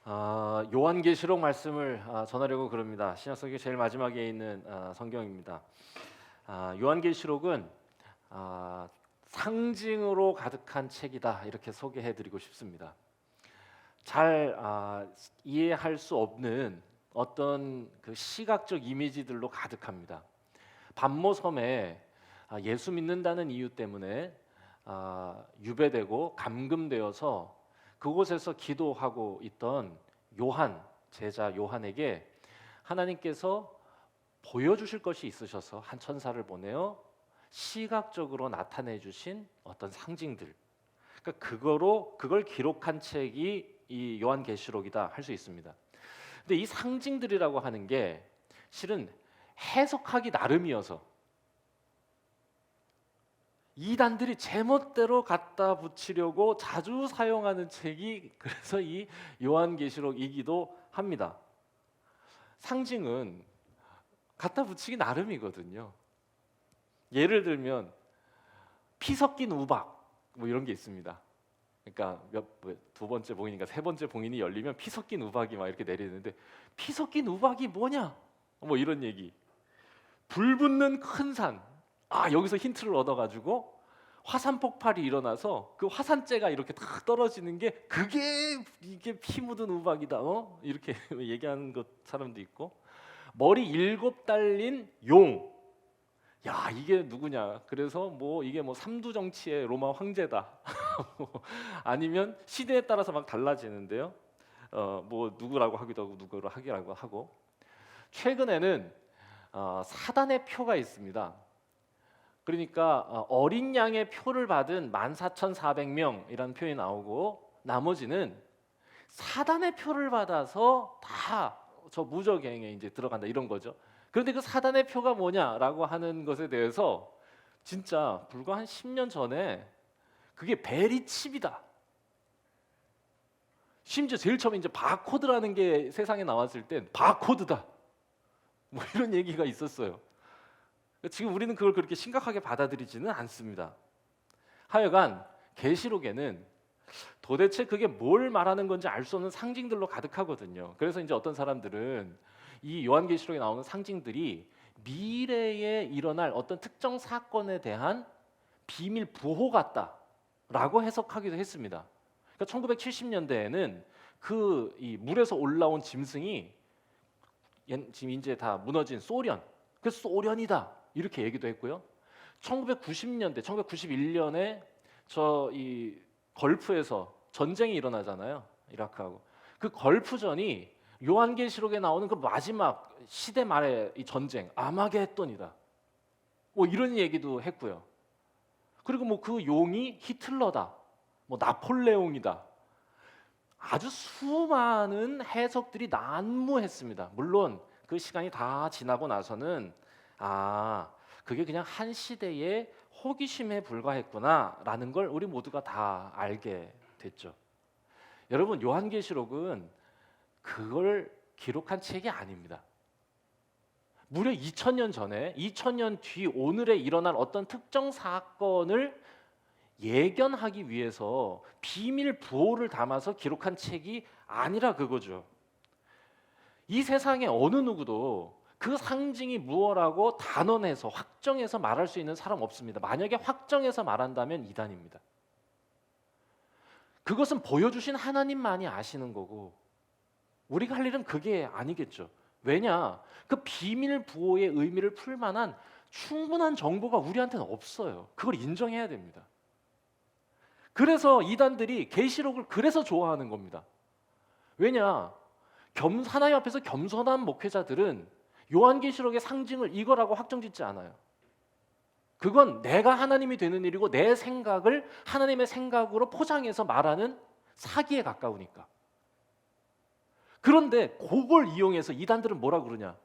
요한계시록 말씀을 전하려고 그럽니다. 신약성경 제일 마지막에 있는 성경입니다. 요한계시록은 상징으로 가득한 책이다 이렇게 소개해드리고 싶습니다. 잘 이해할 수 없는 어떤 그 시각적 이미지들로 가득합니다. 반모섬에 예수 믿는다는 이유 때문에 유배되고 감금되어서 그곳에서 기도하고 있던 요한, 제자 요한에게 하나님께서 보여주실 것이 있으셔서 한 천사를 보내어 시각적으로 나타내 주신 어떤 상징들, 그러니까 그걸 기록한 책이 이 요한계시록이다 할 수 있습니다. 근데 이 상징들이라고 하는 게 실은 해석하기 나름이어서 이단들이 제멋대로 갖다 붙이려고 자주 사용하는 책이 그래서 이 요한계시록이기도 합니다. 상징은 갖다 붙이기 나름이거든요. 예를 들면 피 섞인 우박 뭐 이런 게 있습니다. 그러니까 두 번째 봉인인가 세 번째 봉인이 열리면 피 섞인 우박이 막 이렇게 내리는데 피 섞인 우박이 뭐냐? 뭐 이런 얘기. 불 붙는 큰 산. 여기서 힌트를 얻어가지고 화산 폭발이 일어나서 그 화산재가 이렇게 탁 떨어지는 게 이게 피 묻은 우박이다. 이렇게 얘기하는 것 사람도 있고 머리 7 달린 용. 야 이게 누구냐? 그래서 이게 삼두 정치의 로마 황제다. 아니면 시대에 따라서 막 달라지는데요. 누구라고 하기도 하고 누구로 하기라고 하고 최근에는 사단의 표가 있습니다. 그러니까 어린 양의 표를 받은 14,400명이라는 표현이 나오고 나머지는 사단의 표를 받아서 다 저 무적행에 이제 들어간다 이런 거죠. 그런데 그 사단의 표가 뭐냐라고 하는 것에 대해서 진짜 불과 한 10년 전에 그게 베리칩이다. 심지어 제일 처음에 이제 바코드라는 게 세상에 나왔을 땐 바코드다. 이런 얘기가 있었어요. 지금 우리는 그걸 그렇게 심각하게 받아들이지는 않습니다. 하여간 계시록에는 도대체 그게 뭘 말하는 건지 알 수 없는 상징들로 가득하거든요. 그래서 이제 어떤 사람들은 이 요한계시록에 나오는 상징들이 미래에 일어날 어떤 특정 사건에 대한 비밀 부호 같다라고 해석하기도 했습니다. 그러니까 1970년대에는 이 물에서 올라온 짐승이 지금 이제 다 무너진 소련, 그래서 소련이다 이렇게 얘기도 했고요. 1990년대, 1991년에 이 걸프에서 전쟁이 일어나잖아요. 이라크하고. 그 걸프전이 요한계시록에 나오는 그 마지막 시대 말의 이 전쟁, 아마게돈이다. 이런 얘기도 했고요. 그리고 그 용이 히틀러다. 나폴레옹이다. 아주 수많은 해석들이 난무했습니다. 물론 그 시간이 다 지나고 나서는 그게 그냥 한 시대의 호기심에 불과했구나라는 걸 우리 모두가 다 알게 됐죠. 여러분, 요한계시록은 그걸 기록한 책이 아닙니다. 무려 2000년 전에 2000년 뒤 오늘에 일어날 어떤 특정 사건을 예견하기 위해서 비밀 부호를 담아서 기록한 책이 아니라 그거죠. 이 세상에 어느 누구도 그 상징이 무엇라고 단언해서 확정해서 말할 수 있는 사람 없습니다. 만약에 확정해서 말한다면 이단입니다. 그것은 보여주신 하나님만이 아시는 거고 우리가 할 일은 그게 아니겠죠. 왜냐? 그 비밀 부호의 의미를 풀 만한 충분한 정보가 우리한테는 없어요. 그걸 인정해야 됩니다. 그래서 이단들이 계시록을 그래서 좋아하는 겁니다. 왜냐? 하나님 앞에서 겸손한 목회자들은 요한계시록의 상징을 이거라고 확정짓지 않아요. 그건 내가 하나님이 되는 일이고 내 생각을 하나님의 생각으로 포장해서 말하는 사기에 가까우니까. 그런데 그걸 이용해서 이단들은 뭐라 그러냐?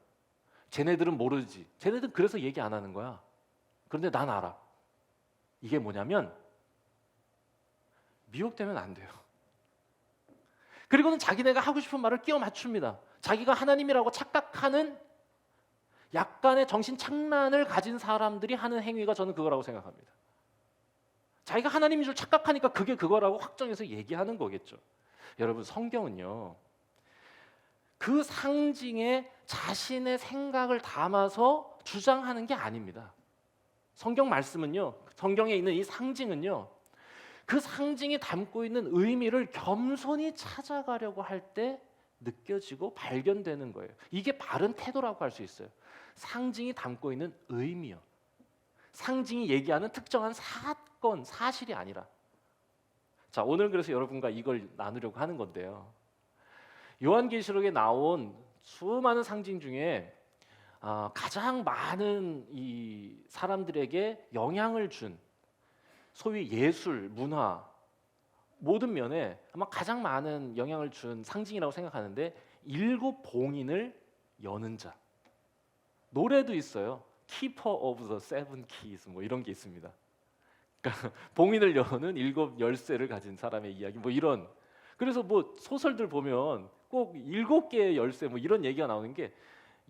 쟤네들은 모르지. 쟤네들은 그래서 얘기 안 하는 거야. 그런데 난 알아. 이게 뭐냐면 미혹되면 안 돼요. 그리고는 자기네가 하고 싶은 말을 끼워 맞춥니다. 자기가 하나님이라고 착각하는 약간의 정신 착란을 가진 사람들이 하는 행위가 저는 그거라고 생각합니다. 자기가 하나님인 줄 착각하니까 그게 그거라고 확정해서 얘기하는 거겠죠. 여러분, 성경은요 그 상징에 자신의 생각을 담아서 주장하는 게 아닙니다. 성경 말씀은요, 성경에 있는 이 상징은요, 그 상징이 담고 있는 의미를 겸손히 찾아가려고 할 때 느껴지고 발견되는 거예요. 이게 바른 태도라고 할 수 있어요. 상징이 담고 있는 의미요. 상징이 얘기하는 특정한 사건, 사실이 아니라. 자, 오늘 그래서 여러분과 이걸 나누려고 하는 건데요. 요한계시록에 나온 수많은 상징 중에 가장 많은 이 사람들에게 영향을 준 소위 예술, 문화 모든 면에 아마 가장 많은 영향을 준 상징이라고 생각하는데, 일곱 봉인을 여는 자. 노래도 있어요. Keeper of the Seven Keys 뭐 이런 게 있습니다. 그러니까 봉인을 여는 일곱 열쇠를 가진 사람의 이야기 뭐 이런. 그래서 뭐 소설들 보면 꼭 일곱 개의 열쇠 뭐 이런 얘기가 나오는 게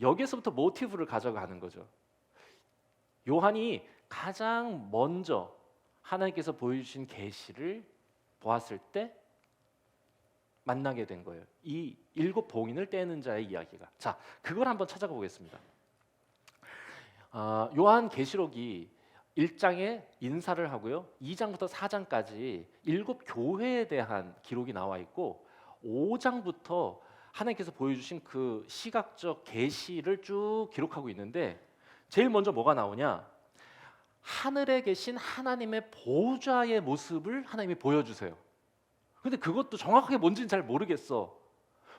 여기서부터 모티브를 가져가는 거죠. 요한이 가장 먼저 하나님께서 보여주신 계시를 보았을 때 만나게 된 거예요. 이 일곱 봉인을 떼는 자의 이야기가. 자, 그걸 한번 찾아가 보겠습니다. 요한 계시록이 1장에 인사를 하고요, 2장부터 4장까지 일곱 교회에 대한 기록이 나와 있고, 5장부터 하나님께서 보여주신 그 시각적 계시를 쭉 기록하고 있는데, 제일 먼저 뭐가 나오냐? 하늘에 계신 하나님의 보좌의 모습을 하나님이 보여주세요. 근데 그것도 정확하게 뭔지는 잘 모르겠어.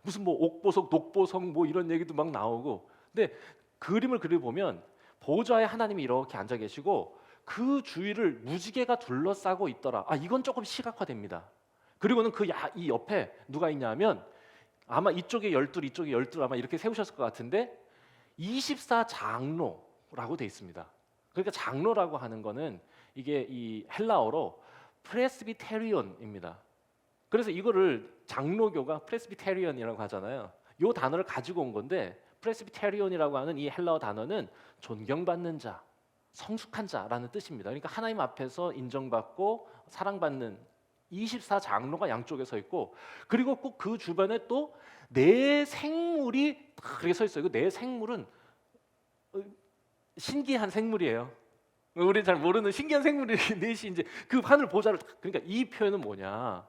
무슨 뭐 옥보석, 녹보석 뭐 이런 얘기도 막 나오고. 근데 그림을 그려보면 보좌에 하나님이 이렇게 앉아 계시고 그 주위를 무지개가 둘러싸고 있더라. 이건 조금 시각화됩니다. 그리고는 이 옆에 누가 있냐면, 아마 이쪽에 12, 이쪽에 12 아마 이렇게 세우셨을 것 같은데 24장로라고 돼 있습니다. 그러니까 장로라고 하는 거는 이게 이 헬라어로 프레스비테리온입니다. 그래서 이거를 장로교가 프레스비테리온이라고 하잖아요. 이 단어를 가지고 온 건데, 프레스비테리온이라고 하는 이 헬라어 단어는 존경받는 자, 성숙한 자라는 뜻입니다. 그러니까 하나님 앞에서 인정받고 사랑받는 24장로가 양쪽에 서 있고, 그리고 꼭 그 주변에 또 네 생물이 그렇게 서 있어요. 네 생물은 신기한 생물이에요. 우리 잘 모르는 신기한 생물이 넷이 이제 그 하늘 보좌를, 그러니까 이 표현은 뭐냐?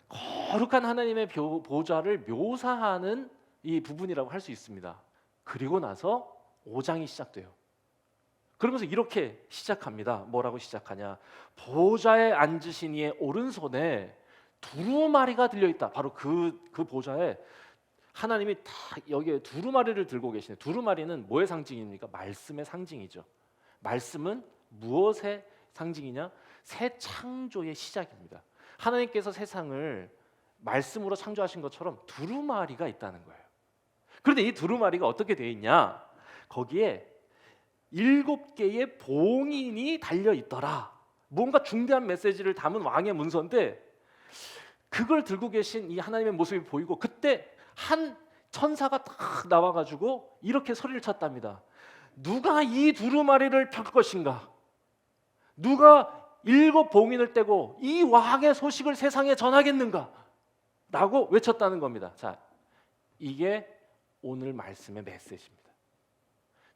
거룩한 하나님의 보좌를 묘사하는 이 부분이라고 할 수 있습니다. 그리고 나서 5장이 시작돼요. 그러면서 이렇게 시작합니다. 뭐라고 시작하냐? 보좌에 앉으신 이의 오른손에 두루마리가 들려있다. 바로 그 보좌에 하나님이 다 여기에 두루마리를 들고 계시네. 두루마리는 뭐의 상징입니까? 말씀의 상징이죠. 말씀은 무엇의 상징이냐? 새 창조의 시작입니다. 하나님께서 세상을 말씀으로 창조하신 것처럼 두루마리가 있다는 거예요. 그런데 이 두루마리가 어떻게 되어 있냐? 거기에 7개의 봉인이 달려 있더라. 뭔가 중대한 메시지를 담은 왕의 문서인데, 그걸 들고 계신 이 하나님의 모습이 보이고, 그때 한 천사가 딱 나와가지고 이렇게 소리를 쳤답니다. 누가 이 두루마리를 펼 것인가? 누가 7 봉인을 떼고 이 왕의 소식을 세상에 전하겠는가? 라고 외쳤다는 겁니다. 자, 이게 오늘 말씀의 메시지입니다.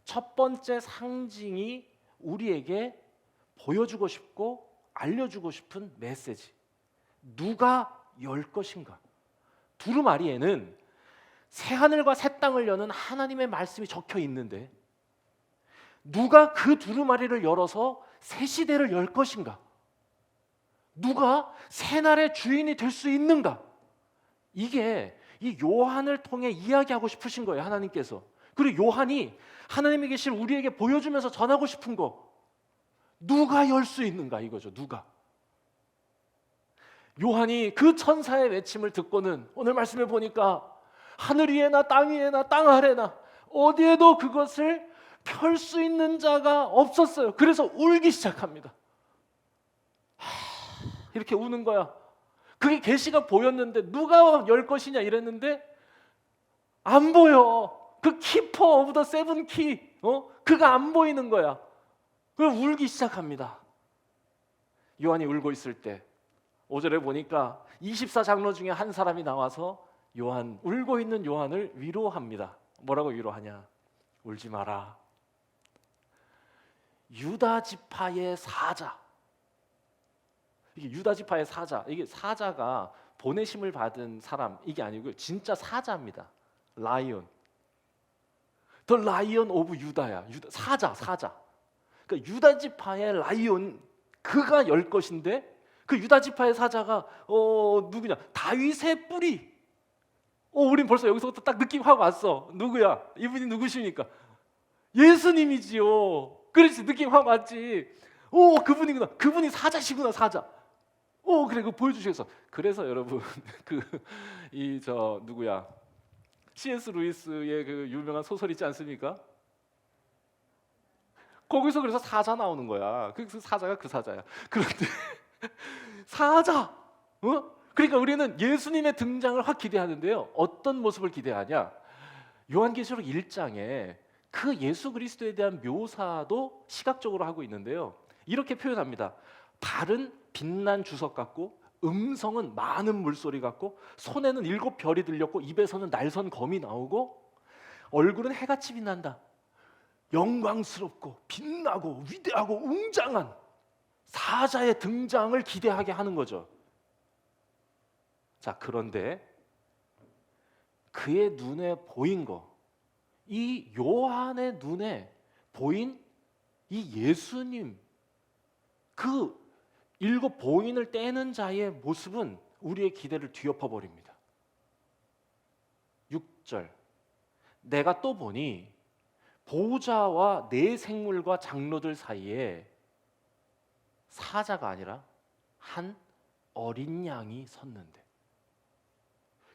첫 번째 상징이 우리에게 보여주고 싶고 알려주고 싶은 메시지. 누가 열 것인가? 두루마리에는 새 하늘과 새 땅을 여는 하나님의 말씀이 적혀 있는데, 누가 그 두루마리를 열어서 새 시대를 열 것인가? 누가 새 날의 주인이 될 수 있는가? 이게 이 요한을 통해 이야기하고 싶으신 거예요, 하나님께서. 그리고 요한이 하나님이 계신 우리에게 보여주면서 전하고 싶은 거, 누가 열 수 있는가 이거죠. 누가? 요한이 그 천사의 외침을 듣고는 오늘 말씀에 보니까 하늘 위에나 땅 위에나 땅 아래나 어디에도 그것을 펼 수 있는 자가 없었어요. 그래서 울기 시작합니다. 이렇게 우는 거야. 그게 계시가 보였는데 누가 열 것이냐 이랬는데 안 보여. 그 키퍼 오브 더 세븐 키, 그가 안 보이는 거야. 그래서 울기 시작합니다. 요한이 울고 있을 때 5절에 보니까 24장로 중에 한 사람이 나와서 울고 있는 요한을 위로합니다. 뭐라고 위로하냐? 울지 마라. 유다 지파의 사자. 이게 유다 지파의 사자. 이게 사자가 보내심을 받은 사람 이게 아니고 진짜 사자입니다. 라이온. 더 라이온 오브 유다야. 사자. 그러니까 유다 지파의 라이온 그가 열 것인데 그 유다 지파의 사자가 누구냐? 다윗의 뿌리. 우린 벌써 여기서부터 딱 느낌 확 왔어. 누구야? 이분이 누구십니까? 예수님이지요. 그렇지, 느낌 확 왔지. 그분이구나. 그분이 사자시구나, 사자. 그래, 그거 보여주시겠어. 그래서 여러분 누구야? C.S. 루이스의 그 유명한 소설 있지 않습니까? 거기서 그래서 사자 나오는 거야. 그 사자가 그 사자야. 그런데 사자, 그러니까 우리는 예수님의 등장을 확 기대하는데요. 어떤 모습을 기대하냐? 요한계시록 1장에 그 예수 그리스도에 대한 묘사도 시각적으로 하고 있는데요. 이렇게 표현합니다. 발은 빛난 주석 같고 음성은 많은 물소리 같고 손에는 7별이 들렸고 입에서는 날선 검이 나오고 얼굴은 해같이 빛난다. 영광스럽고 빛나고 위대하고 웅장한 사자의 등장을 기대하게 하는 거죠. 자, 그런데 그의 눈에 보인 거, 이 요한의 눈에 보인 이 예수님, 그 7 봉인을 떼는 자의 모습은 우리의 기대를 뒤엎어 버립니다. 6절, 내가 또 보니 보좌와 네 생물과 장로들 사이에 사자가 아니라 한 어린 양이 섰는데,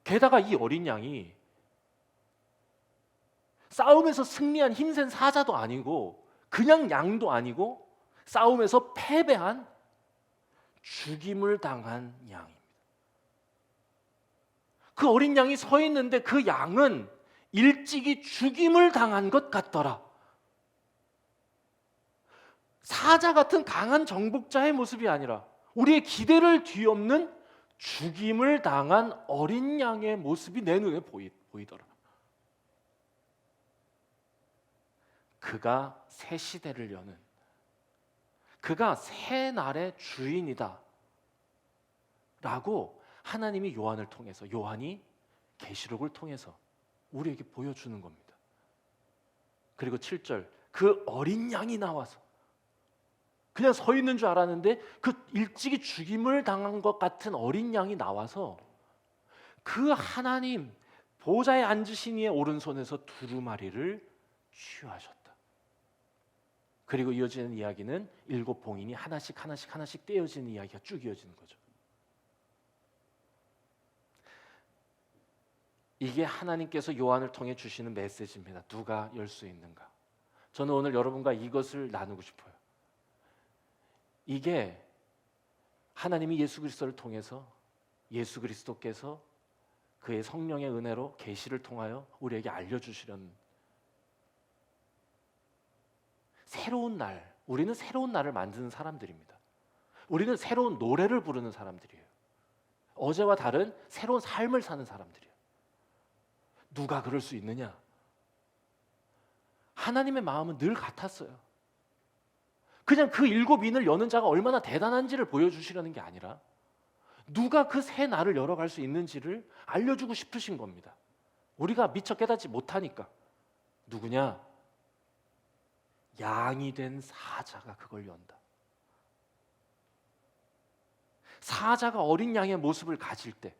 게다가 이 어린 양이 싸움에서 승리한 힘센 사자도 아니고 그냥 양도 아니고 싸움에서 패배한 죽임을 당한 양입니다. 그 어린 양이 서 있는데 그 양은 일찍이 죽임을 당한 것 같더라. 사자 같은 강한 정복자의 모습이 아니라 우리의 기대를 뒤엎는 죽임을 당한 어린 양의 모습이 내 눈에 보이더라. 그가 새 시대를 여는, 그가 새 날의 주인이다 라고 하나님이 요한을 통해서, 요한이 계시록을 통해서 우리에게 보여주는 겁니다. 그리고 7절, 그 어린 양이 나와서, 그냥 서 있는 줄 알았는데 그 일찍이 죽임을 당한 것 같은 어린 양이 나와서 그 하나님 보좌에 앉으신 이의 오른손에서 두루마리를 취하셨다. 그리고 이어지는 이야기는 7 봉인이 하나씩 떼어지는 이야기가 쭉 이어지는 거죠. 이게 하나님께서 요한을 통해 주시는 메시지입니다. 누가 열 수 있는가? 저는 오늘 여러분과 이것을 나누고 싶어요. 이게 하나님이 예수 그리스도를 통해서, 예수 그리스도께서 그의 성령의 은혜로 계시를 통하여 우리에게 알려주시려는 새로운 날, 우리는 새로운 날을 만드는 사람들입니다. 우리는 새로운 노래를 부르는 사람들이에요. 어제와 다른 새로운 삶을 사는 사람들이에요. 누가 그럴 수 있느냐? 하나님의 마음은 늘 같았어요. 그냥 그 7인을 여는 자가 얼마나 대단한지를 보여주시려는 게 아니라 누가 그 새 날을 열어갈 수 있는지를 알려주고 싶으신 겁니다. 우리가 미처 깨닫지 못하니까. 누구냐? 양이 된 사자가 그걸 연다. 사자가 어린 양의 모습을 가질 때,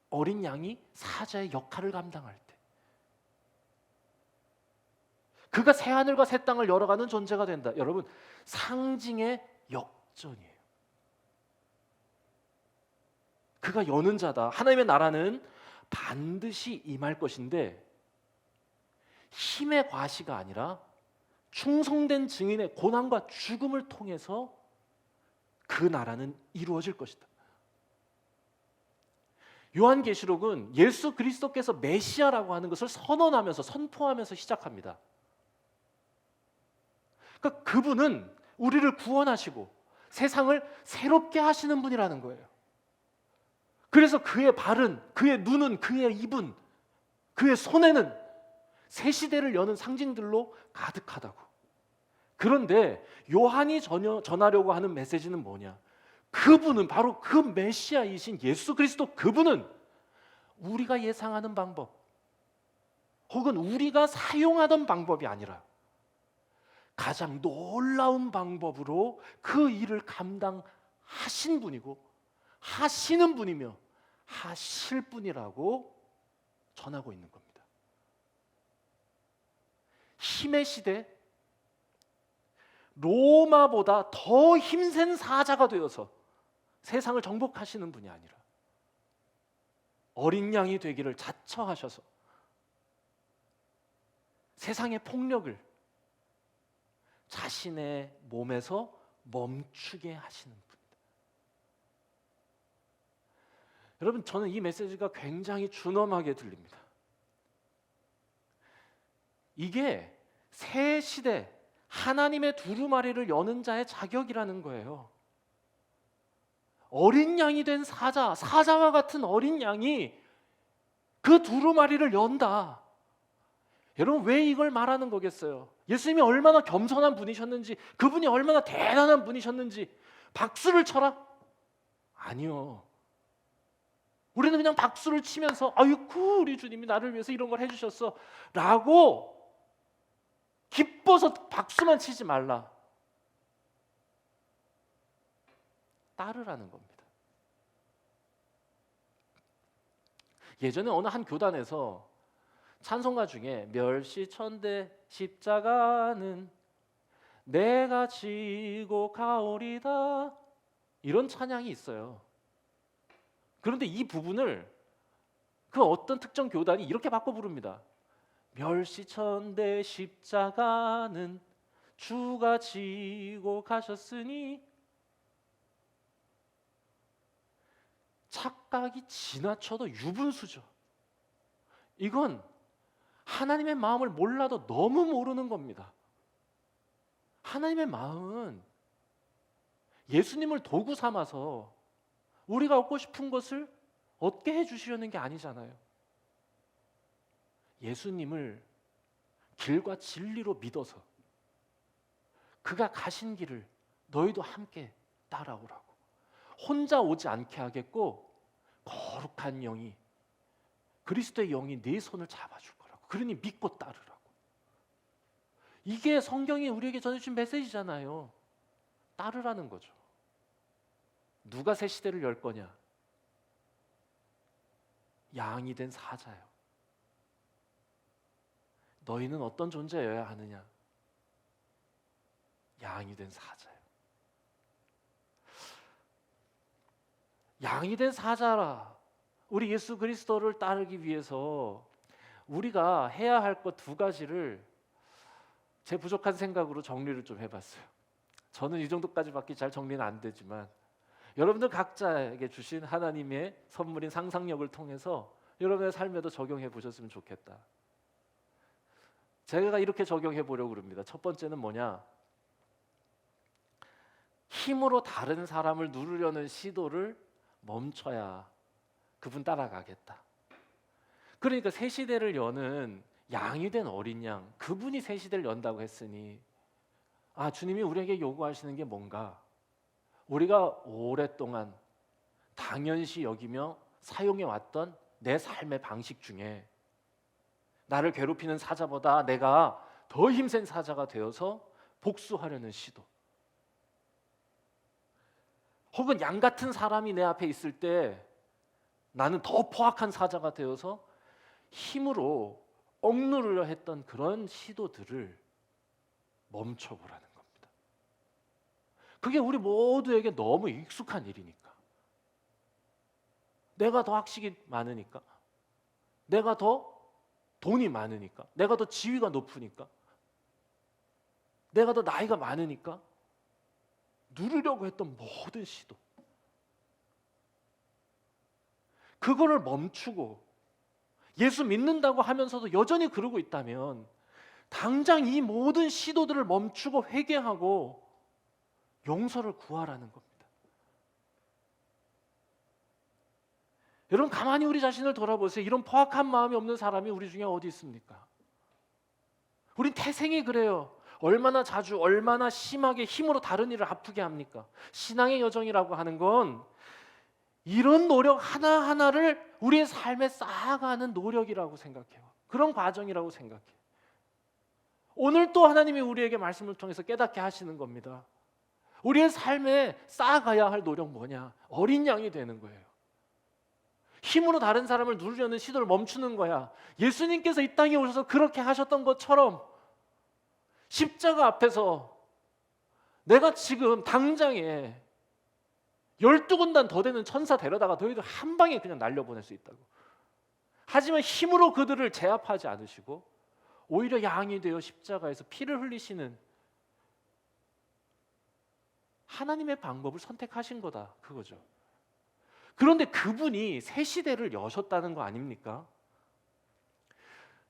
어린 양이 사자의 역할을 감당할 때, 그가 새하늘과 새 땅을 열어가는 존재가 된다. 여러분, 상징의 역전이에요. 그가 여는 자다. 하나님의 나라는 반드시 임할 것인데 힘의 과시가 아니라 충성된 증인의 고난과 죽음을 통해서 그 나라는 이루어질 것이다. 요한계시록은 예수 그리스도께서 메시아라고 하는 것을 선언하면서, 선포하면서 시작합니다. 그러니까 그분은 우리를 구원하시고 세상을 새롭게 하시는 분이라는 거예요. 그래서 그의 발은, 그의 눈은, 그의 입은, 그의 손에는 새 시대를 여는 상징들로 가득하다고. 그런데 요한이 전하려고 하는 메시지는 뭐냐? 그분은 바로 그 메시아이신 예수 그리스도, 그분은 우리가 예상하는 방법 혹은 우리가 사용하던 방법이 아니라 가장 놀라운 방법으로 그 일을 감당하신 분이고 하시는 분이며 하실 분이라고 전하고 있는 겁니다. 힘의 시대, 로마보다 더 힘센 사자가 되어서 세상을 정복하시는 분이 아니라 어린 양이 되기를 자처하셔서 세상의 폭력을 자신의 몸에서 멈추게 하시는 분입니다. 여러분, 저는 이 메시지가 굉장히 준엄하게 들립니다. 이게 새 시대 하나님의 두루마리를 여는 자의 자격이라는 거예요. 어린 양이 된 사자와 같은 어린 양이 그 두루마리를 연다. 여러분, 왜 이걸 말하는 거겠어요? 예수님이 얼마나 겸손한 분이셨는지, 그분이 얼마나 대단한 분이셨는지 박수를 쳐라? 아니요. 우리는 그냥 박수를 치면서 아이고 우리 주님이 나를 위해서 이런 걸 해주셨어 라고 기뻐서 박수만 치지 말라. 따르라는 겁니다. 예전에 어느 한 교단에서 찬송가 중에 멸시천대 십자가는 내가 지고 가오리다, 이런 찬양이 있어요. 그런데 이 부분을 그 어떤 특정 교단이 이렇게 바꿔 부릅니다. 멸시천대 십자가는 주가 지고 가셨으니. 착각이 지나쳐도 유분수죠. 이건 하나님의 마음을 몰라도 너무 모르는 겁니다. 하나님의 마음은 예수님을 도구 삼아서 우리가 얻고 싶은 것을 얻게 해주시려는 게 아니잖아요. 예수님을 길과 진리로 믿어서 그가 가신 길을 너희도 함께 따라오라고. 혼자 오지 않게 하겠고 거룩한 영이, 그리스도의 영이 네 손을 잡아줄 거라고. 그러니 믿고 따르라고. 이게 성경이 우리에게 전해주신 메시지잖아요. 따르라는 거죠. 누가 새 시대를 열 거냐? 양이 된 사자요. 너희는 어떤 존재여야 하느냐? 양이 된 사자요. 양이 된 사자라. 우리 예수 그리스도를 따르기 위해서 우리가 해야 할 것 두 가지를 제 부족한 생각으로 정리를 좀 해봤어요. 저는 이 정도까지밖에 잘 정리는 안 되지만 여러분들 각자에게 주신 하나님의 선물인 상상력을 통해서 여러분의 삶에도 적용해 보셨으면 좋겠다. 제가 이렇게 적용해 보려고 합니다. 첫 번째는 뭐냐? 힘으로 다른 사람을 누르려는 시도를 멈춰야 그분 따라가겠다. 그러니까 새 시대를 여는 양이 된 어린 양, 그분이 새 시대를 연다고 했으니 주님이 우리에게 요구하시는 게 뭔가? 우리가 오랫동안 당연시 여기며 사용해 왔던 내 삶의 방식 중에 나를 괴롭히는 사자보다 내가 더 힘센 사자가 되어서 복수하려는 시도, 혹은 양 같은 사람이 내 앞에 있을 때 나는 더 포악한 사자가 되어서 힘으로 억누르려 했던 그런 시도들을 멈춰보라는 겁니다. 그게 우리 모두에게 너무 익숙한 일이니까. 내가 더 학식이 많으니까, 내가 더 돈이 많으니까, 내가 더 지위가 높으니까, 내가 더 나이가 많으니까 누르려고 했던 모든 시도, 그거를 멈추고 예수 믿는다고 하면서도 여전히 그러고 있다면 당장 이 모든 시도들을 멈추고 회개하고 용서를 구하라는 겁니다. 여러분 가만히 우리 자신을 돌아보세요. 이런 포악한 마음이 없는 사람이 우리 중에 어디 있습니까? 우린 태생이 그래요. 얼마나 자주 얼마나 심하게 힘으로 다른 이를 아프게 합니까? 신앙의 여정이라고 하는 건 이런 노력 하나하나를 우리의 삶에 쌓아가는 노력이라고 생각해요. 그런 과정이라고 생각해요. 오늘 또 하나님이 우리에게 말씀을 통해서 깨닫게 하시는 겁니다. 우리의 삶에 쌓아가야 할 노력 뭐냐? 어린 양이 되는 거예요. 힘으로 다른 사람을 누르려는 시도를 멈추는 거야. 예수님께서 이 땅에 오셔서 그렇게 하셨던 것처럼 십자가 앞에서 내가 지금 당장에 12군단 더 되는 천사 데려다가 너희들 한 방에 그냥 날려보낼 수 있다고. 하지만 힘으로 그들을 제압하지 않으시고 오히려 양이 되어 십자가에서 피를 흘리시는 하나님의 방법을 선택하신 거다, 그거죠. 그런데 그분이 새 시대를 여셨다는 거 아닙니까?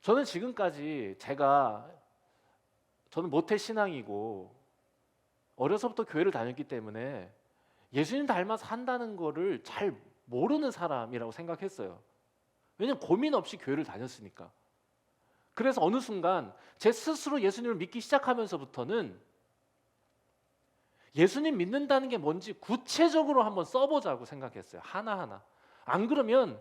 저는 지금까지 저는 모태 신앙이고 어려서부터 교회를 다녔기 때문에 예수님 닮아서 산다는 거를 잘 모르는 사람이라고 생각했어요. 왜냐면 고민 없이 교회를 다녔으니까. 그래서 어느 순간 제 스스로 예수님을 믿기 시작하면서부터는 예수님 믿는다는 게 뭔지 구체적으로 한번 써보자고 생각했어요. 하나하나. 안 그러면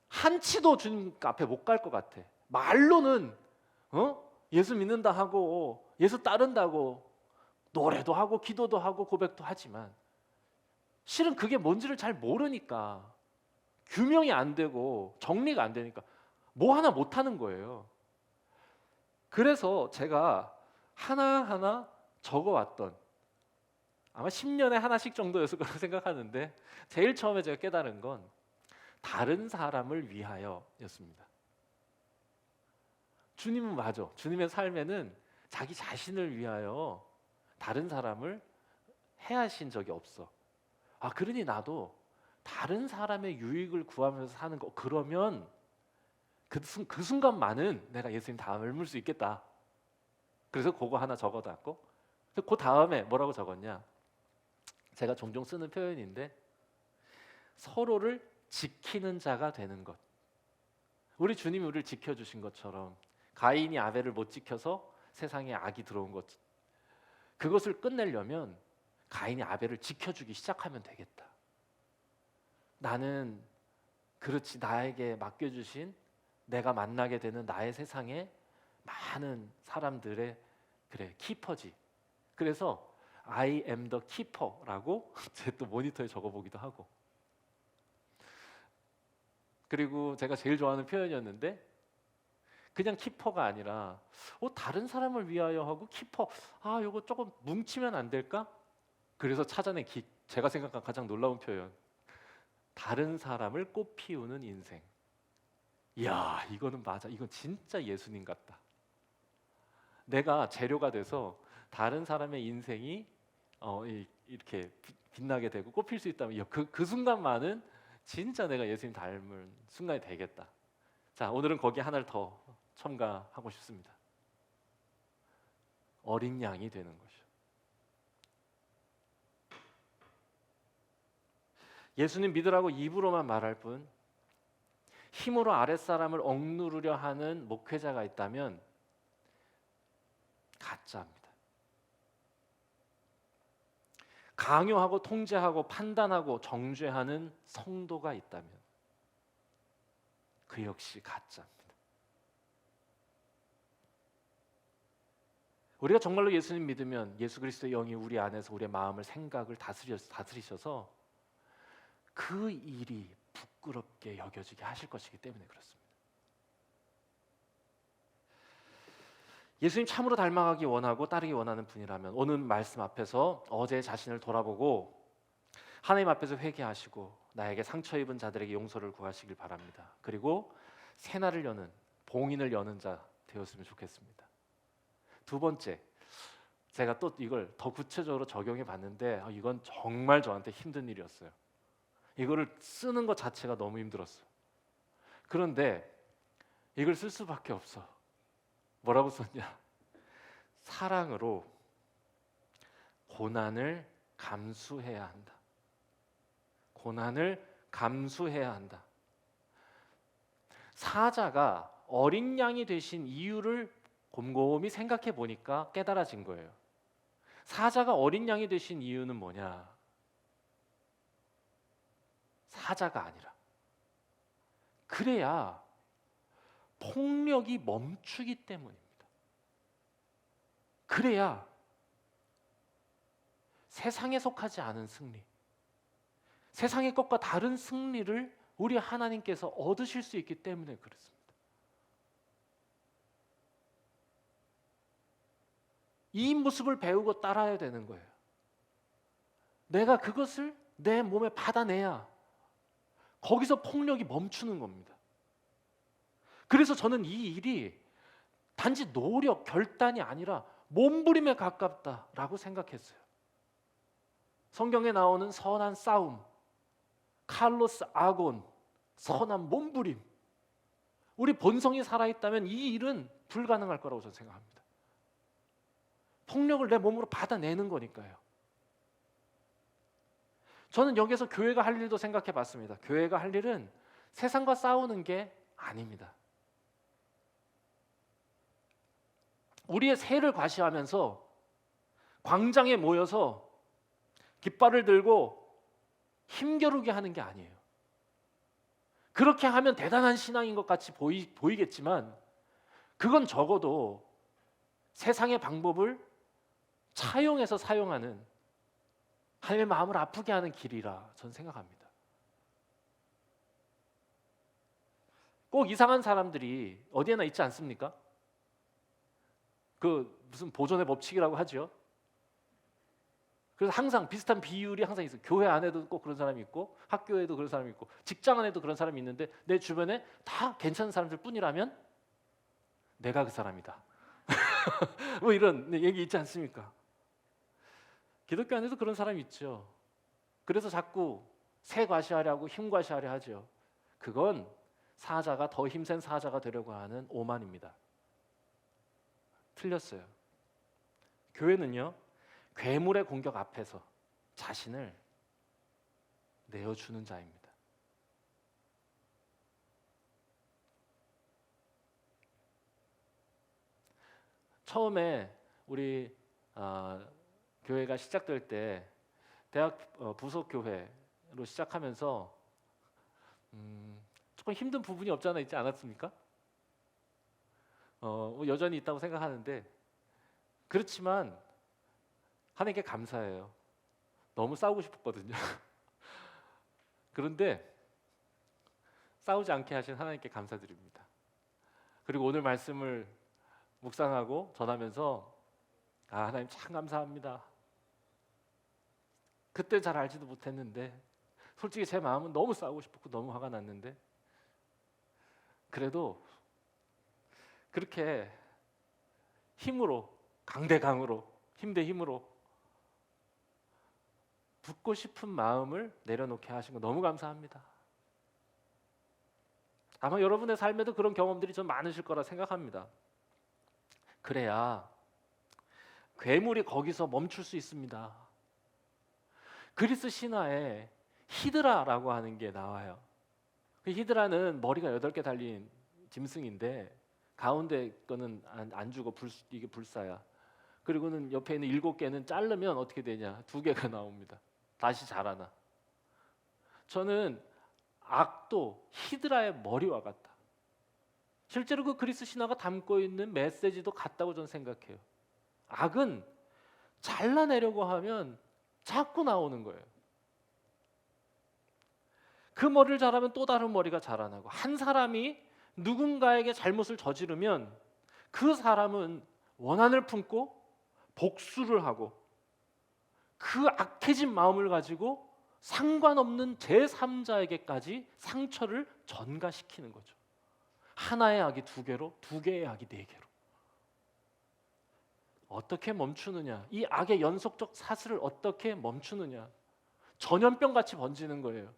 한 치도 주님 앞에 못 갈 것 같아. 말로는 예수 믿는다 하고 예수 따른다고 노래도 하고 기도도 하고 고백도 하지만 실은 그게 뭔지를 잘 모르니까 규명이 안 되고 정리가 안 되니까 뭐 하나 못 하는 거예요. 그래서 제가 하나하나 적어왔던 아마 10년에 하나씩 정도였을 거라고 생각하는데 제일 처음에 제가 깨달은 건 다른 사람을 위하여였습니다. 주님은 맞아. 주님의 삶에는 자기 자신을 위하여 다른 사람을 해하신 적이 없어. 그러니 나도 다른 사람의 유익을 구하면서 사는 거 그러면 그 순간만은 내가 예수님 닮을 수 있겠다. 그래서 그거 하나 적어놨고 그 다음에 뭐라고 적었냐? 제가 종종 쓰는 표현인데 서로를 지키는 자가 되는 것. 우리 주님이 우리를 지켜주신 것처럼 가인이 아벨을 못 지켜서 세상에 악이 들어온 것, 그것을 끝내려면 가인이 아벨을 지켜주기 시작하면 되겠다. 나는 그렇지, 나에게 맡겨주신 내가 만나게 되는 나의 세상에 많은 사람들의 키퍼지. 그래서 I am the keeper라고 제 또 모니터에 적어보기도 하고. 그리고 제가 제일 좋아하는 표현이었는데 그냥 키퍼가 아니라 다른 사람을 위하여 하고 키퍼, 요거 조금 뭉치면 안 될까? 그래서 찾아낸 제가 생각한 가장 놀라운 표현, 다른 사람을 꽃 피우는 인생. 이야, 이거는 맞아. 이건 진짜 예수님 같다. 내가 재료가 돼서 다른 사람의 인생이 이렇게 빛나게 되고 꽃필 수 있다면 그 순간만은 진짜 내가 예수님 닮은 순간이 되겠다. 자, 오늘은 거기 하나를 더 첨가하고 싶습니다. 어린 양이 되는 것이요. 예수님 믿으라고 입으로만 말할 뿐 힘으로 아랫사람을 억누르려 하는 목회자가 있다면 가짜입니다. 강요하고 통제하고 판단하고 정죄하는 성도가 있다면 그 역시 가짜입니다. 우리가 정말로 예수님 믿으면 예수 그리스도의 영이 우리 안에서 우리의 마음을, 생각을 다스리셔서 그 일이 부끄럽게 여겨지게 하실 것이기 때문에 그렇습니다. 예수님 참으로 닮아가기 원하고 따르기 원하는 분이라면 오늘 말씀 앞에서 어제 자신을 돌아보고 하나님 앞에서 회개하시고 나에게 상처 입은 자들에게 용서를 구하시길 바랍니다. 그리고 새날을 여는, 봉인을 여는 자 되었으면 좋겠습니다. 두 번째, 제가 또 이걸 더 구체적으로 적용해 봤는데 이건 정말 저한테 힘든 일이었어요. 이거를 쓰는 것 자체가 너무 힘들었어. 그런데 이걸 쓸 수밖에 없어. 뭐라고 썼냐? 사랑으로 고난을 감수해야 한다. 고난을 감수해야 한다. 사자가 어린 양이 되신 이유를 곰곰이 생각해 보니까 깨달아진 거예요. 사자가 어린 양이 되신 이유는 뭐냐? 사자가 아니라 그래야 폭력이 멈추기 때문입니다. 그래야 세상에 속하지 않은 승리, 세상의 것과 다른 승리를 우리 하나님께서 얻으실 수 있기 때문에 그렇습니다. 이 모습을 배우고 따라야 되는 거예요. 내가 그것을 내 몸에 받아내야 거기서 폭력이 멈추는 겁니다. 그래서 저는 이 일이 단지 노력, 결단이 아니라 몸부림에 가깝다라고 생각했어요. 성경에 나오는 선한 싸움, 칼로스 아곤, 선한 몸부림. 우리 본성이 살아있다면 이 일은 불가능할 거라고 저는 생각합니다. 폭력을 내 몸으로 받아내는 거니까요. 저는 여기서 교회가 할 일도 생각해 봤습니다. 교회가 할 일은 세상과 싸우는 게 아닙니다. 우리의 세를 과시하면서 광장에 모여서 깃발을 들고 힘겨루게 하는 게 아니에요. 그렇게 하면 대단한 신앙인 것 같이 보이겠지만 그건 적어도 세상의 방법을 차용해서 사용하는 하나님의 마음을 아프게 하는 길이라 저는 생각합니다. 꼭 이상한 사람들이 어디에나 있지 않습니까? 그 무슨 보존의 법칙이라고 하죠. 그래서 항상 비슷한 비율이 항상 있어요. 교회 안에도 꼭 그런 사람이 있고 학교에도 그런 사람이 있고 직장 안에도 그런 사람이 있는데 내 주변에 다 괜찮은 사람들 뿐이라면 내가 그 사람이다. 뭐 이런 얘기 있지 않습니까? 기독교 안에도 그런 사람이 있죠. 그래서 자꾸 새 과시하려고 힘 과시하려 하죠. 그건 사자가 더 힘센 사자가 되려고 하는 오만입니다. 틀렸어요. 교회는요, 괴물의 공격 앞에서 자신을 내어주는 자입니다. 처음에 우리 교회가 시작될 때 대학 부속 교회로 시작하면서 조금 힘든 부분이 없지 않아 있지 않았습니까? 여전히 있다고 생각하는데 그렇지만 하나님께 감사해요. 너무 싸우고 싶었거든요. 그런데 싸우지 않게 하신 하나님께 감사드립니다. 그리고 오늘 말씀을 묵상하고 전하면서 하나님 참 감사합니다. 그때 잘 알지도 못했는데 솔직히 제 마음은 너무 싸우고 싶었고 너무 화가 났는데 그래도 그렇게 힘으로 강대강으로 힘 대 힘으로 붙고 싶은 마음을 내려놓게 하신 거 너무 감사합니다. 아마 여러분의 삶에도 그런 경험들이 좀 많으실 거라 생각합니다. 그래야 괴물이 거기서 멈출 수 있습니다. 그리스 신화에 히드라라고 하는 게 나와요. 그 히드라는 머리가 8개 달린 짐승인데 가운데 거는 안 죽어 이게 불사야. 그리고는 옆에 있는 7개는 자르면 어떻게 되냐? 2개가 나옵니다. 다시 자라나. 저는 악도 히드라의 머리와 같다. 실제로 그 그리스 신화가 담고 있는 메시지도 같다고 저는 생각해요. 악은 잘라내려고 하면 자꾸 나오는 거예요. 그 머리를 자르면 또 다른 머리가 자라나고 한 사람이 누군가에게 잘못을 저지르면 그 사람은 원한을 품고 복수를 하고 그 악해진 마음을 가지고 상관없는 제3자에게까지 상처를 전가시키는 거죠. 하나의 악이 2개로, 2개의 악이 4개로. 어떻게 멈추느냐? 이 악의 연속적 사슬을 어떻게 멈추느냐? 전염병 같이 번지는 거예요.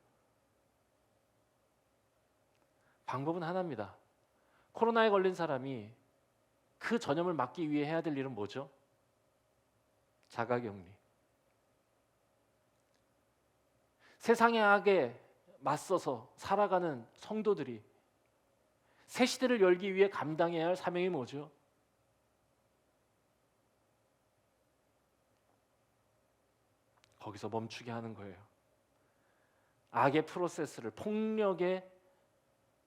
방법은 하나입니다. 코로나에 걸린 사람이 그 전염을 막기 위해 해야 될 일은 뭐죠? 자가격리. 세상의 악에 맞서서 살아가는 성도들이 새 시대를 열기 위해 감당해야 할 사명이 뭐죠? 거기서 멈추게 하는 거예요. 악의 프로세스를, 폭력의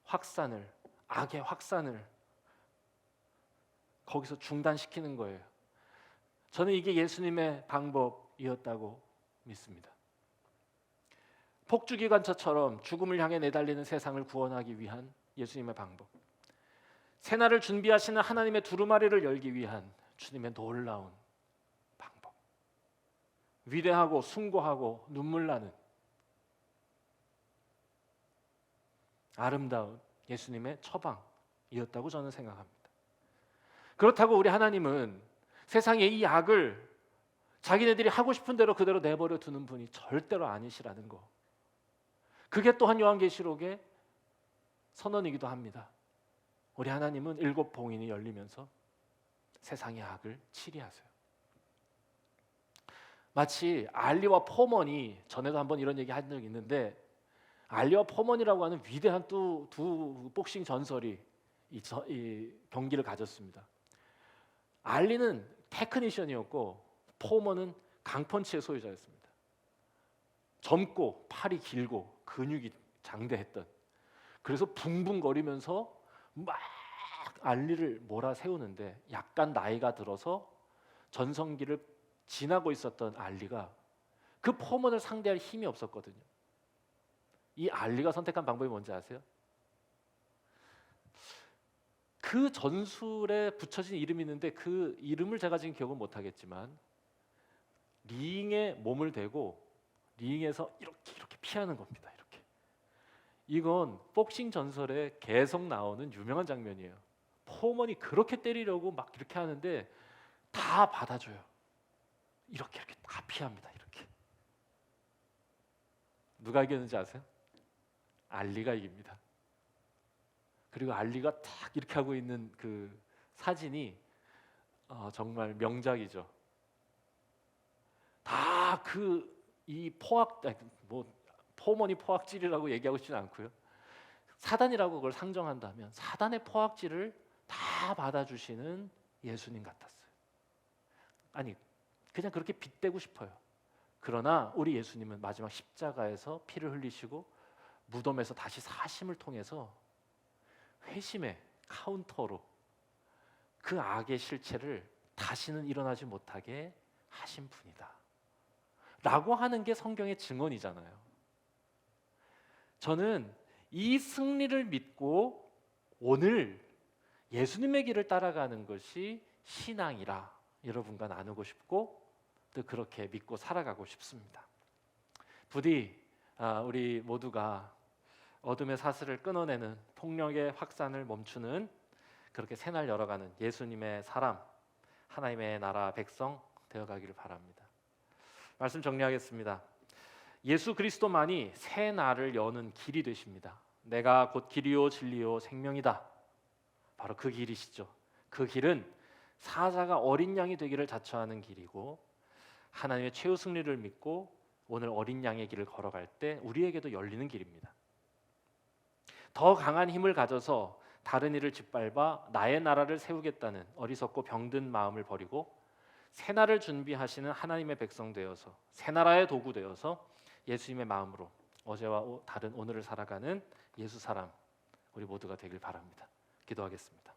확산을, 악의 확산을 거기서 중단시키는 거예요. 저는 이게 예수님의 방법이었다고 믿습니다. 폭주기관차처럼 죽음을 향해 내달리는 세상을 구원하기 위한 예수님의 방법, 새날을 준비하시는 하나님의 두루마리를 열기 위한 주님의 놀라운 방법, 위대하고 숭고하고 눈물 나는 아름다운 예수님의 처방이었다고 저는 생각합니다. 그렇다고 우리 하나님은 세상의 이 악을 자기네들이 하고 싶은 대로 그대로 내버려 두는 분이 절대로 아니시라는 거, 그게 또한 요한계시록의 선언이기도 합니다. 우리 하나님은 7 봉인이 열리면서 세상의 악을 치리하세요. 마치 알리와 포먼이, 전에도 한번 이런 얘기 한 적이 있는데, 알리와 포먼이라고 하는 위대한 두 복싱 전설이 이 경기를 가졌습니다. 알리는 테크니션이었고 포먼은 강펀치의 소유자였습니다. 젊고 팔이 길고 근육이 장대했던, 그래서 붕붕거리면서 막 알리를 몰아세우는데, 약간 나이가 들어서 전성기를 지나고 있었던 알리가 그 포먼을 상대할 힘이 없었거든요. 이 알리가 선택한 방법이 뭔지 아세요? 그 전술에 붙여진 이름이 있는데 그 이름을 제가 지금 기억은 못하겠지만, 링에 몸을 대고 링에서 이렇게 피하는 겁니다. 이렇게. 이건 복싱 전설에 계속 나오는 유명한 장면이에요. 포먼이 그렇게 때리려고 막 이렇게 하는데 다 받아줘요. 이렇게 다 피합니다. 이렇게. 누가 이겼는지 아세요? 알리가 이깁니다. 그리고 알리가 딱 이렇게 하고 있는 그 사진이 정말 명작이죠. 다 이 포먼이 포악질이라고 얘기하고 싶지는 않고요. 사단이라고 그걸 상정한다면 사단의 포악질을 다 받아주시는 예수님 같았어요. 아니, 그냥 그렇게 빗대고 싶어요. 그러나 우리 예수님은 마지막 십자가에서 피를 흘리시고 무덤에서 다시 사심을 통해서 회심의 카운터로 그 악의 실체를 다시는 일어나지 못하게 하신 분이다 라고 하는 게 성경의 증언이잖아요. 저는 이 승리를 믿고 오늘 예수님의 길을 따라가는 것이 신앙이라 여러분과 나누고 싶고, 또 그렇게 믿고 살아가고 싶습니다. 부디 우리 모두가 어둠의 사슬을 끊어내는, 폭력의 확산을 멈추는, 그렇게 새날 열어가는 예수님의 사람, 하나님의 나라 백성 되어가기를 바랍니다. 말씀 정리하겠습니다. 예수 그리스도만이 새 날을 여는 길이 되십니다. 내가 곧 길이요 진리요 생명이다. 바로 그 길이시죠. 그 길은 사자가 어린 양이 되기를 자처하는 길이고, 하나님의 최후 승리를 믿고 오늘 어린 양의 길을 걸어갈 때 우리에게도 열리는 길입니다. 더 강한 힘을 가져서 다른 이를 짓밟아 나의 나라를 세우겠다는 어리석고 병든 마음을 버리고 새날을 준비하시는 하나님의 백성 되어서, 새나라의 도구 되어서 예수님의 마음으로 어제와 다른 오늘을 살아가는 예수 사람 우리 모두가 되길 바랍니다. 기도하겠습니다.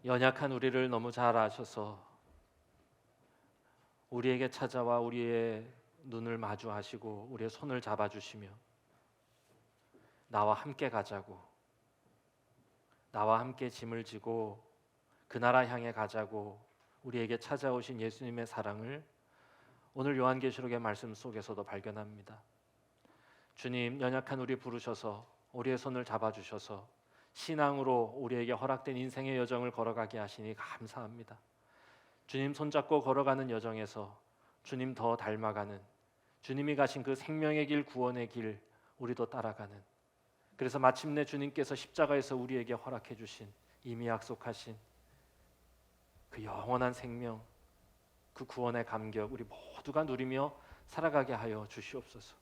연약한 우리를 너무 잘 아셔서 우리에게 찾아와 우리의 눈을 마주하시고 우리의 손을 잡아주시며 나와 함께 가자고, 나와 함께 짐을 지고 그 나라 향해 가자고 우리에게 찾아오신 예수님의 사랑을 오늘 요한계시록의 말씀 속에서도 발견합니다. 주님, 연약한 우리 부르셔서 우리의 손을 잡아주셔서 신앙으로 우리에게 허락된 인생의 여정을 걸어가게 하시니 감사합니다. 주님 손잡고 걸어가는 여정에서 주님 더 닮아가는, 주님이 가신 그 생명의 길, 구원의 길 우리도 따라가는, 그래서 마침내 주님께서 십자가에서 우리에게 허락해 주신, 이미 약속하신 그 영원한 생명, 그 구원의 감격 우리 모두가 누리며 살아가게 하여 주시옵소서.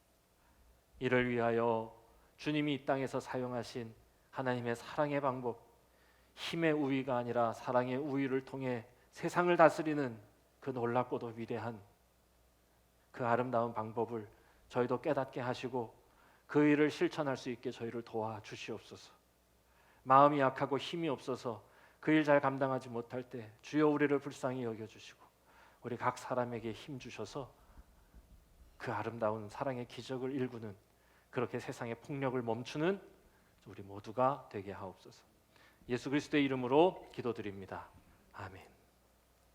이를 위하여 주님이 이 땅에서 사용하신 하나님의 사랑의 방법, 힘의 우위가 아니라 사랑의 우위를 통해 세상을 다스리는 그 놀랍고도 위대한 그 아름다운 방법을 저희도 깨닫게 하시고 그 일을 실천할 수 있게 저희를 도와주시옵소서. 마음이 약하고 힘이 없어서 그 일 잘 감당하지 못할 때 주여 우리를 불쌍히 여겨주시고 우리 각 사람에게 힘 주셔서 그 아름다운 사랑의 기적을 일구는 그렇게 세상의 폭력을 멈추는 우리 모두가 되게 하옵소서. 예수 그리스도의 이름으로 기도드립니다. 아멘.